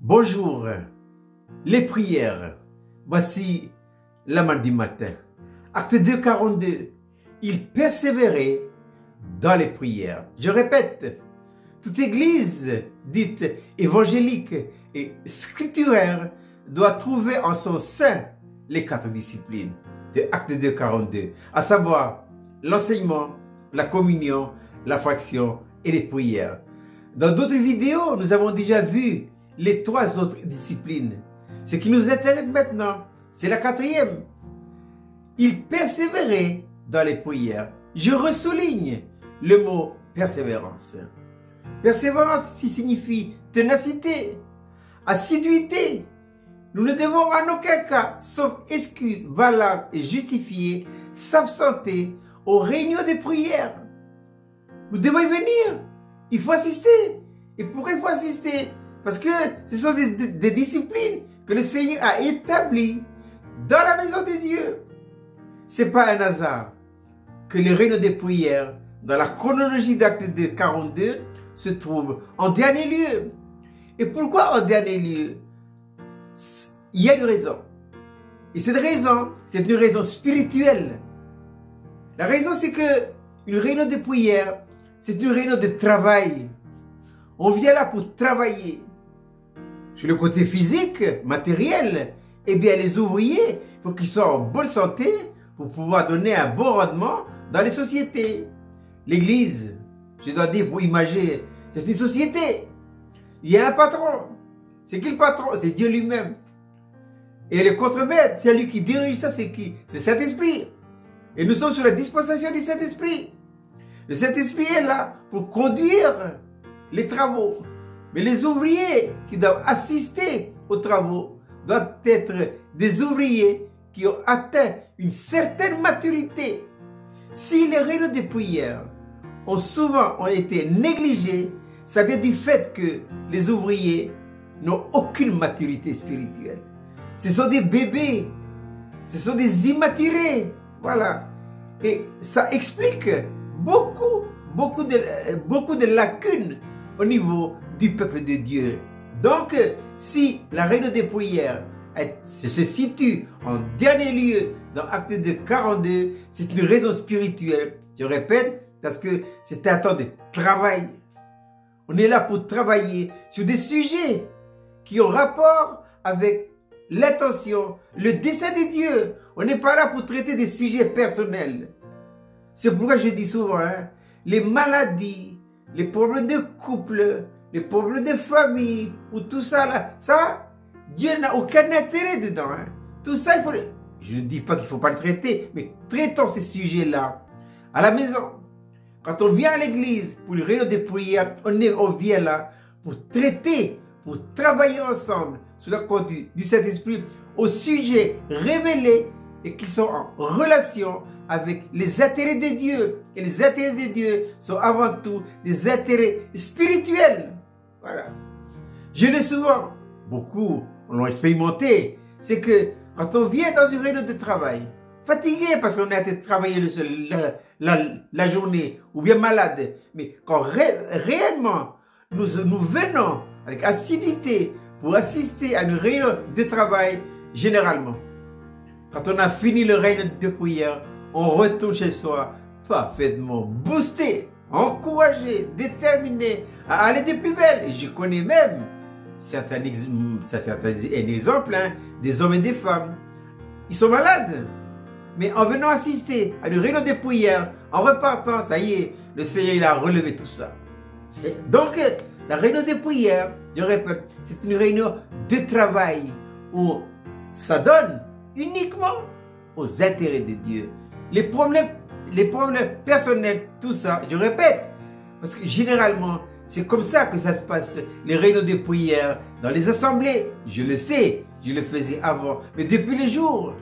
Bonjour, les prières. Voici la mardi matin. Acte 2, 42. Il persévérait dans les prières. Je répète, toute église dite évangélique et scripturaire doit trouver en son sein les 4 disciplines de Acte 2, 42, à savoir l'enseignement, la communion, la fraction et les prières. Dans d'autres vidéos, nous avons déjà vu les 3 autres disciplines. Ce qui nous intéresse maintenant, c'est la 4e. Il persévérait dans les prières. Je ressouligne le mot persévérance. Persévérance signifie ténacité, assiduité. Nous ne devons en aucun cas, sauf excuse valable et justifiée, s'absenter aux réunions de prière. Nous devons y venir. Il faut assister. Et pourquoi il faut assister? Parce que ce sont des disciplines que le Seigneur a établies dans la maison de Dieu. Ce n'est pas un hasard que les réunions de prière dans la chronologie d'Acte 2, 42 se trouvent en dernier lieu. Et pourquoi en dernier lieu? Il y a une raison. Et cette raison, c'est une raison spirituelle. La raison, c'est que une réunion de prière, c'est une réunion de travail. On vient là pour travailler. Sur le côté physique, matériel, eh bien les ouvriers, il faut qu'ils soient en bonne santé pour pouvoir donner un bon rendement dans les sociétés. L'église, je dois dire pour imaginer, c'est une société. Il y a un patron. C'est qui le patron? C'est Dieu lui-même. Et le contremaître, c'est lui qui dirige ça, c'est qui? C'est Saint-Esprit. Et nous sommes sur la dispensation du Saint-Esprit. Le Saint-Esprit est là pour conduire les travaux. Mais les ouvriers qui doivent assister aux travaux doivent être des ouvriers qui ont atteint une certaine maturité. Si les réunions de prière ont été négligées, ça vient du fait que les ouvriers n'ont aucune maturité spirituelle. Ce sont des bébés, ce sont des immaturés, voilà. Et ça explique beaucoup de lacunes au niveau du peuple de Dieu. Donc, si la réunion des prières se situe en dernier lieu dans Acte 2, 42, c'est une raison spirituelle. Je répète, parce que c'est un temps de travail. On est là pour travailler sur des sujets qui ont rapport avec l'intention, le dessein de Dieu. On n'est pas là pour traiter des sujets personnels. C'est pourquoi je dis souvent, les maladies, les problèmes de couple, les problèmes de famille, ou tout ça là, ça, Dieu n'a aucun intérêt dedans. Tout ça, je ne dis pas qu'il ne faut pas le traiter, mais traitons ces sujets-là à la maison. Quand on vient à l'église pour une réunion de prière, on vient là pour traiter, pour travailler ensemble sous la conduite du Saint-Esprit au sujet révélés et qui sont en relation avec les intérêts de Dieu. Et les intérêts de Dieu sont avant tout des intérêts spirituels. Voilà. Je l'ai souvent, beaucoup l'ont expérimenté, c'est que quand on vient dans une réunion de travail, fatigué parce qu'on a été travailler la journée, ou bien malade, mais quand réellement nous venons avec assiduité pour assister à une réunion de travail, généralement, quand on a fini le réunion de prière, on retourne chez soi parfaitement boosté, encouragé, déterminé à aller de plus belle. Et je connais même certains exemples, des hommes et des femmes. Ils sont malades. Mais en venant assister à une réunion de prière, en repartant, ça y est, le Seigneur il a relevé tout ça. Donc, la réunion de prière, je répète, c'est une réunion de travail où ça donne uniquement aux intérêts de Dieu. Les problèmes personnels, tout ça, je répète, parce que généralement, c'est comme ça que ça se passe, les réunions de prière dans les assemblées. Je le sais, je le faisais avant, mais depuis les jours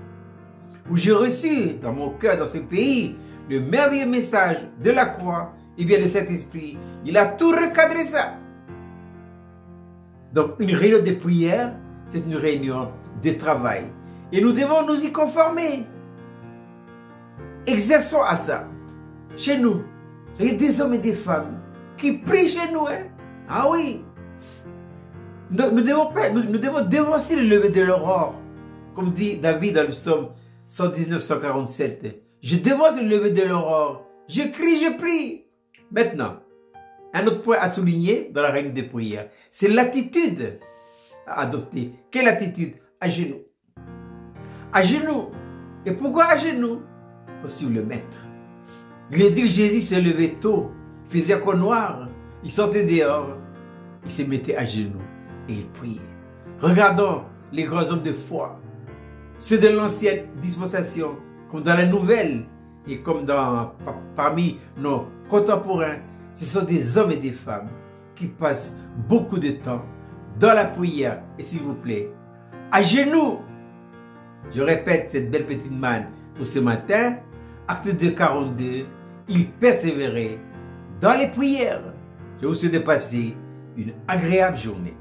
où j'ai reçu dans mon cœur, dans ce pays, le merveilleux message de la croix, et bien le Saint-Esprit, il a tout recadré ça. Donc une réunion de prière, c'est une réunion de travail. Et nous devons nous y conformer. Exerçons à ça. Chez nous, il y a des hommes et des femmes qui prient chez nous. Ah oui. Nous devons devancer le lever de l'aurore. Comme dit David dans le psaume 119-147. Je devance le lever de l'aurore. Je crie, je prie. Maintenant, un autre point à souligner dans la règle de prière, c'est l'attitude à adopter. Quelle attitude? À genoux. À genoux. Et pourquoi à genoux? Pour suivre le maître. Il est dit que Jésus se levait tôt, il faisait encore noir, il sortait dehors, il se mettait à genoux et il priait. Regardons les grands hommes de foi, ceux de l'ancienne dispensation, comme dans la nouvelle et comme parmi nos contemporains. Ce sont des hommes et des femmes qui passent beaucoup de temps dans la prière et s'il vous plaît, à genoux. Je répète cette belle petite manne pour ce matin. Acte 2, 42, il persévérait dans les prières. Je vous souhaite de passer une agréable journée.